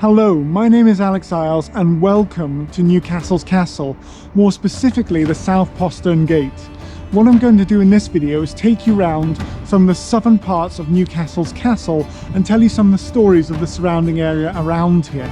Hello, my name is Alex Iles and welcome to Newcastle Castle, more specifically the South Postern Gate. What I'm going to do in this video is take you around some of the southern parts of Newcastle's castle and tell you some of the stories of the surrounding area around here.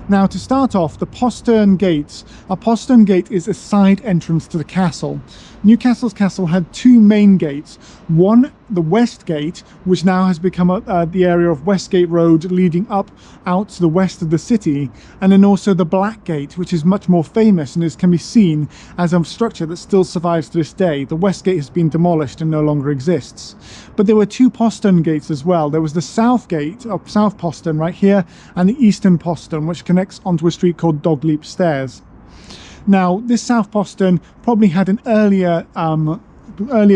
Now, to start off, the postern gates. A postern gate is a side entrance to the castle. Newcastle's castle had two main gates. One, the west gate, which now has become the area of Westgate Road leading up out to the west of the city, and then also the black gate, which is much more famous and can be seen as a structure that still survives to this day. The west gate has been demolished and no longer exists. But there were two postern gates as well. There was the south gate of South Postern right here, and the eastern postern, which connects onto a street called Dogleap Stairs. Now, this South Postern probably had an earlier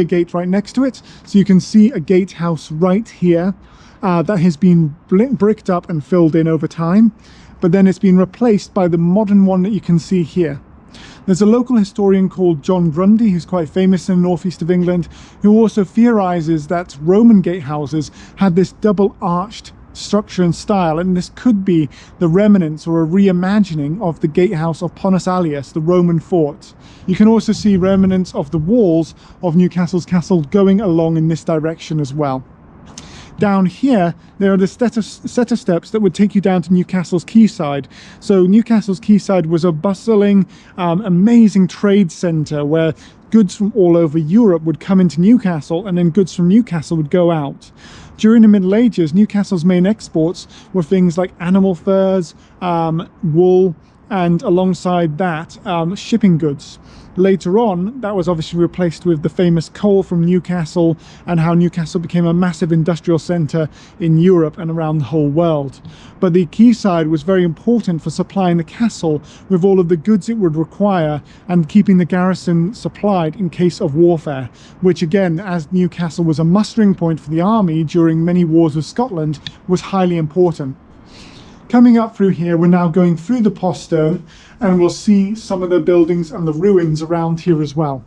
gate right next to it, so you can see a gatehouse right here that has been bricked up and filled in over time, but then it's been replaced by the modern one that you can see here. There's a local historian called John Grundy, who's quite famous in the northeast of England, who also theorizes that Roman gatehouses had this double arched structure and style, and this could be the remnants or a reimagining of the gatehouse of Ponus Allius, the Roman fort. You can also see remnants of the walls of Newcastle's castle going along in this direction as well. Down here, there are the set of steps that would take you down to Newcastle's Quayside. So Newcastle's Quayside was a bustling, amazing trade centre where goods from all over Europe would come into Newcastle, and then goods from Newcastle would go out. During the Middle Ages, Newcastle's main exports were things like animal furs, wool, and alongside that, shipping goods. Later on, that was obviously replaced with the famous coal from Newcastle and how Newcastle became a massive industrial centre in Europe and around the whole world. But the quayside was very important for supplying the castle with all of the goods it would require and keeping the garrison supplied in case of warfare, which again, as Newcastle was a mustering point for the army during many wars with Scotland, was highly important. Coming up through here, we're now going through the postern, and we'll see some of the buildings and the ruins around here as well.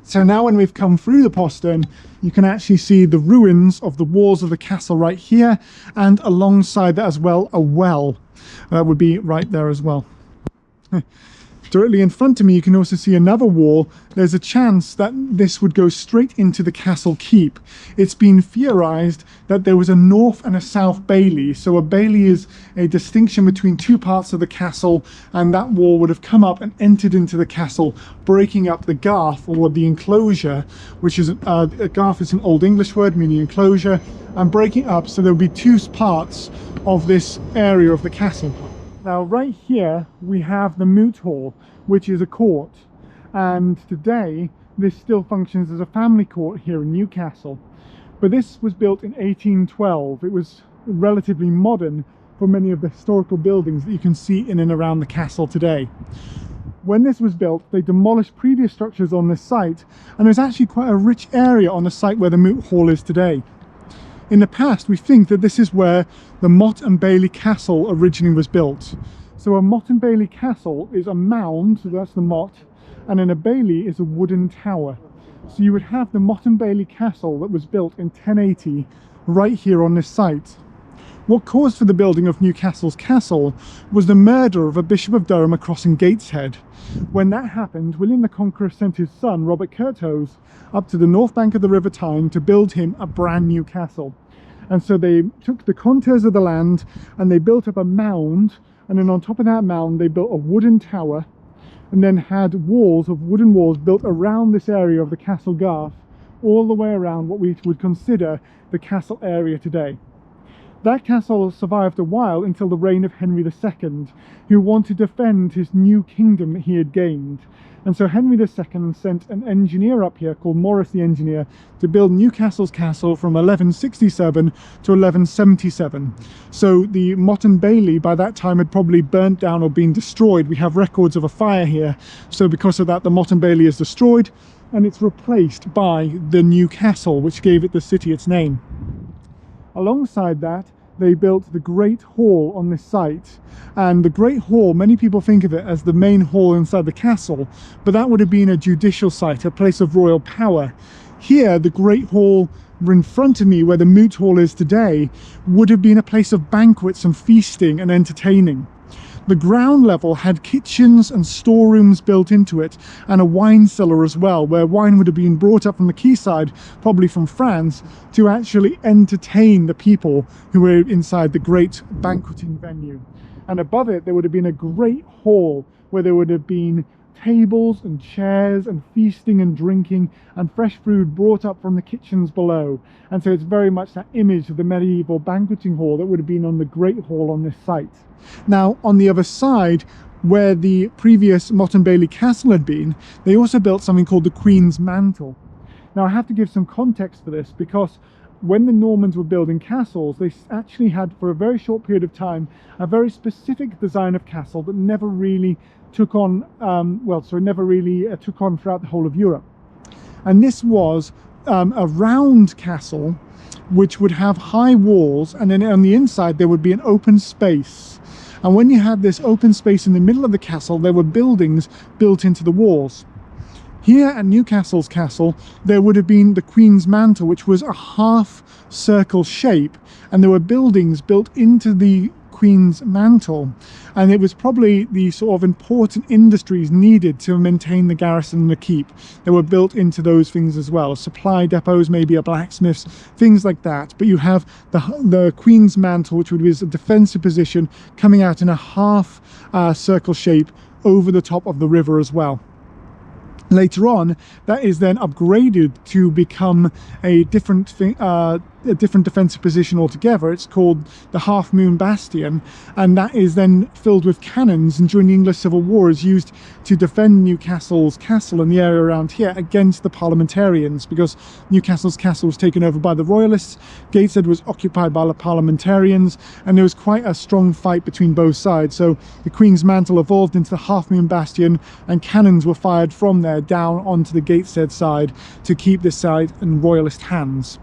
So now when we've come through the postern, you can actually see the ruins of the walls of the castle right here, and alongside that as well, a well that would be right there as well. Directly in front of me, you can also see another wall. There's a chance that this would go straight into the castle keep. It's been theorized that there was a north and a south bailey. So a bailey is a distinction between two parts of the castle, and that wall would have come up and entered into the castle, breaking up the garth or the enclosure, which is a garth is an Old English word meaning enclosure, and breaking up so there would be two parts of this area of the castle. Now right here we have the Moot Hall, which is a court, and today this still functions as a family court here in Newcastle. But this was built in 1812. It was relatively modern for many of the historical buildings that you can see in and around the castle today. When this was built, they demolished previous structures on this site, and there's actually quite a rich area on the site where the Moot Hall is today. In the past, we think that this is where the Motte and Bailey Castle originally was built. So a Motte and Bailey Castle is a mound, so that's the Motte, and then a bailey is a wooden tower. So you would have the Motte and Bailey Castle that was built in 1080 right here on this site. What caused for the building of Newcastle's castle was the murder of a Bishop of Durham across in Gateshead. When that happened, William the Conqueror sent his son, Robert Curthose, up to the north bank of the River Tyne to build him a brand new castle. And so they took the contours of the land and they built up a mound, and then on top of that mound they built a wooden tower, and then had walls of wooden walls built around this area of the castle garth, all the way around what we would consider the castle area today. That castle survived a while until the reign of Henry II, who wanted to defend his new kingdom that he had gained. And so Henry II sent an engineer up here called Maurice the Engineer to build Newcastle's castle from 1167 to 1177. So the Motte and Bailey by that time had probably burnt down or been destroyed. We have records of a fire here. So because of that, the Motte and Bailey is destroyed, and it's replaced by the new castle, which gave it the city its name. Alongside that, they built the Great Hall on this site. And the Great Hall, many people think of it as the main hall inside the castle, but that would have been a judicial site, a place of royal power. Here, the Great Hall in front of me, where the Moot Hall is today, would have been a place of banquets and feasting and entertaining. The ground level had kitchens and storerooms built into it, and a wine cellar as well, where wine would have been brought up from the quayside, probably from France, to actually entertain the people who were inside the great banqueting venue. And above it, there would have been a great hall where there would have been tables and chairs and feasting and drinking and fresh food brought up from the kitchens below. And so it's very much that image of the medieval banqueting hall that would have been on the Great Hall on this site. Now, on the other side, where the previous Motte and Bailey Castle had been, they also built something called the Queen's Mantle. Now, I have to give some context for this, because when the Normans were building castles, they actually had, for a very short period of time, a very specific design of castle that never really took on, took on throughout the whole of Europe. And this was a round castle, which would have high walls, and then on the inside there would be an open space. And when you had this open space in the middle of the castle, there were buildings built into the walls. Here at Newcastle's castle, there would have been the Queen's Mantle, which was a half circle shape, and there were buildings built into the Queen's Mantle, and it was probably the sort of important industries needed to maintain the garrison and the keep. They were built into those things as well, supply depots, maybe a blacksmith's, things like that. But you have the Queen's Mantle, which would be a defensive position coming out in a half circle shape over the top of the river as well. Later on, that is then upgraded to become a different defensive position altogether. It's called the Half Moon Bastion, and that is then filled with cannons, and during the English Civil War is used to defend Newcastle's castle and the area around here against the parliamentarians, because Newcastle's castle was taken over by the royalists, Gateshead was occupied by the parliamentarians, and there was quite a strong fight between both sides. So the Queen's Mantle evolved into the Half Moon Bastion, and cannons were fired from there down onto the Gateshead side to keep this side in royalist hands.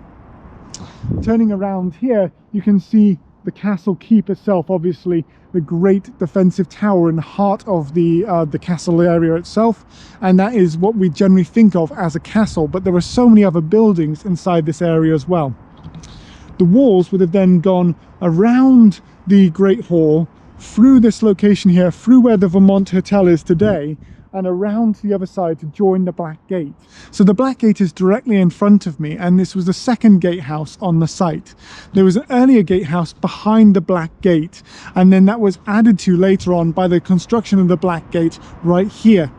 Turning around here, you can see the castle keep itself, obviously the great defensive tower in the heart of the castle area itself, and that is what we generally think of as a castle, but there are so many other buildings inside this area as well. The walls would have then gone around the Great Hall, through this location here, through where the Vermont Hotel is today, and around to the other side to join the Black Gate. So the Black Gate is directly in front of me, and this was the second gatehouse on the site. There was an earlier gatehouse behind the Black Gate, and then that was added to later on by the construction of the Black Gate right here.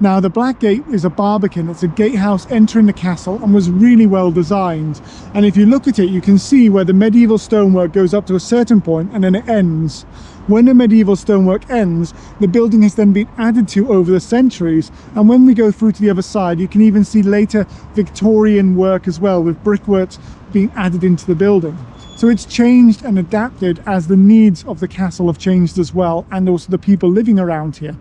Now, the Black Gate is a Barbican. It's a gatehouse entering the castle and was really well designed. And if you look at it, you can see where the medieval stonework goes up to a certain point and then it ends. When the medieval stonework ends, the building has then been added to over the centuries, and when we go through to the other side, you can even see later Victorian work as well, with brickwork being added into the building. So it's changed and adapted as the needs of the castle have changed as well, and also the people living around here.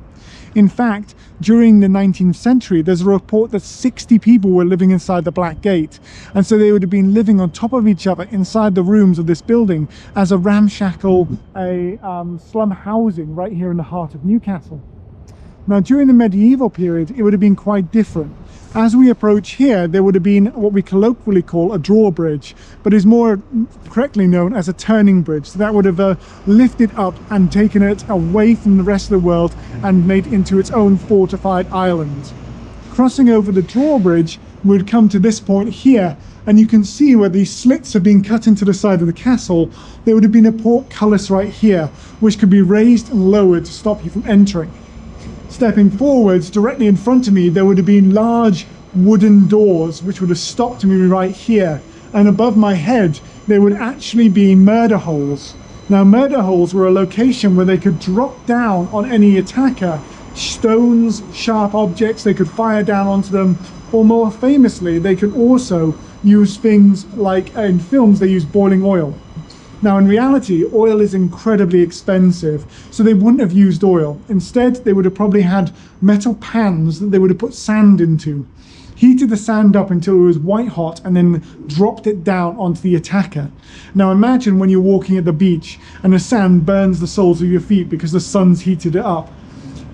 In fact, during the 19th century, there's a report that 60 people were living inside the Black Gate. And so they would have been living on top of each other inside the rooms of this building as a ramshackle, slum housing right here in the heart of Newcastle. Now, during the medieval period, it would have been quite different. As we approach here, there would have been what we colloquially call a drawbridge, but is more correctly known as a turning bridge. So that would have lifted up and taken it away from the rest of the world and made it into its own fortified island. Crossing over the drawbridge, we'd come to this point here, and you can see where these slits have been cut into the side of the castle. There would have been a portcullis right here, which could be raised and lowered to stop you from entering. Stepping forwards, directly in front of me, there would have been large wooden doors which would have stopped me right here. And above my head, there would actually be murder holes. Now, murder holes were a location where they could drop down on any attacker stones, sharp objects, they could fire down onto them, or more famously, they could also use things like, in films, they use boiling oil. Now, in reality, oil is incredibly expensive, so they wouldn't have used oil. Instead, they would have probably had metal pans that they would have put sand into. heated the sand up until it was white hot, and then dropped it down onto the attacker. Now imagine when you're walking at the beach and the sand burns the soles of your feet because the sun's heated it up.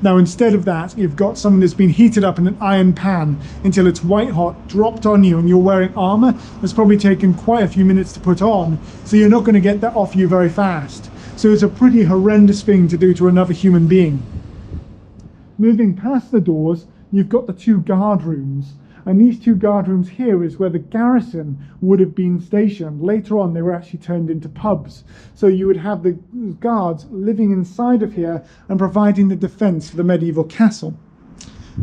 Now instead of that, you've got something that's been heated up in an iron pan until it's white hot, dropped on you, and you're wearing armor that's probably taken quite a few minutes to put on, so you're not going to get that off you very fast. So it's a pretty horrendous thing to do to another human being. Moving past the doors, you've got the two guard rooms. And these two guard rooms here is where the garrison would have been stationed. Later on, they were actually turned into pubs. So you would have the guards living inside of here and providing the defense for the medieval castle.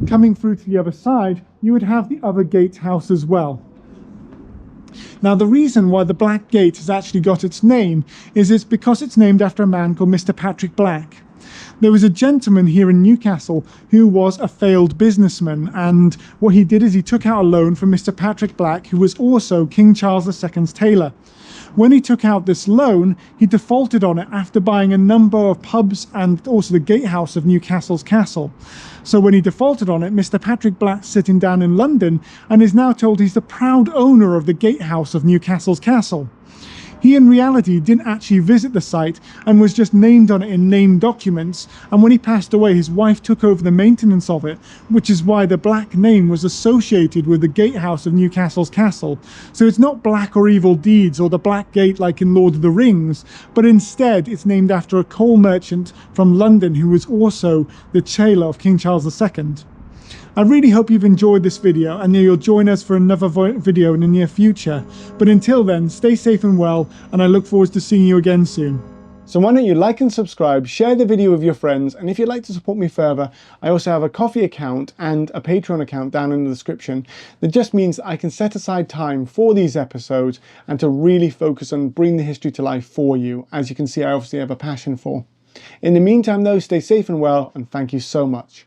Coming through to the other side, you would have the other gatehouse as well. Now, the reason why the Black Gate has actually got its name is it's because it's named after a man called Mr. Patrick Black. There was a gentleman here in Newcastle who was a failed businessman, and what he did is he took out a loan from Mr. Patrick Black, who was also King Charles II's tailor. When he took out this loan, he defaulted on it after buying a number of pubs and also the gatehouse of Newcastle's castle. So when he defaulted on it, Mr. Patrick Black's sitting down in London and is now told he's the proud owner of the gatehouse of Newcastle's castle. He in reality didn't actually visit the site and was just named on it in name documents, and when he passed away his wife took over the maintenance of it, which is why the Black name was associated with the gatehouse of Newcastle's castle. So it's not black or evil deeds or the Black Gate like in Lord of the Rings, but instead it's named after a coal merchant from London who was also the tailor of King Charles II. I really hope you've enjoyed this video and you'll join us for another video in the near future. But until then, stay safe and well, and I look forward to seeing you again soon. So why don't you like and subscribe, share the video with your friends, and if you'd like to support me further, I also have a Ko-fi account and a Patreon account down in the description. That just means that I can set aside time for these episodes and to really focus on bringing the history to life for you. As you can see, I obviously have a passion for. In the meantime though, stay safe and well, and thank you so much.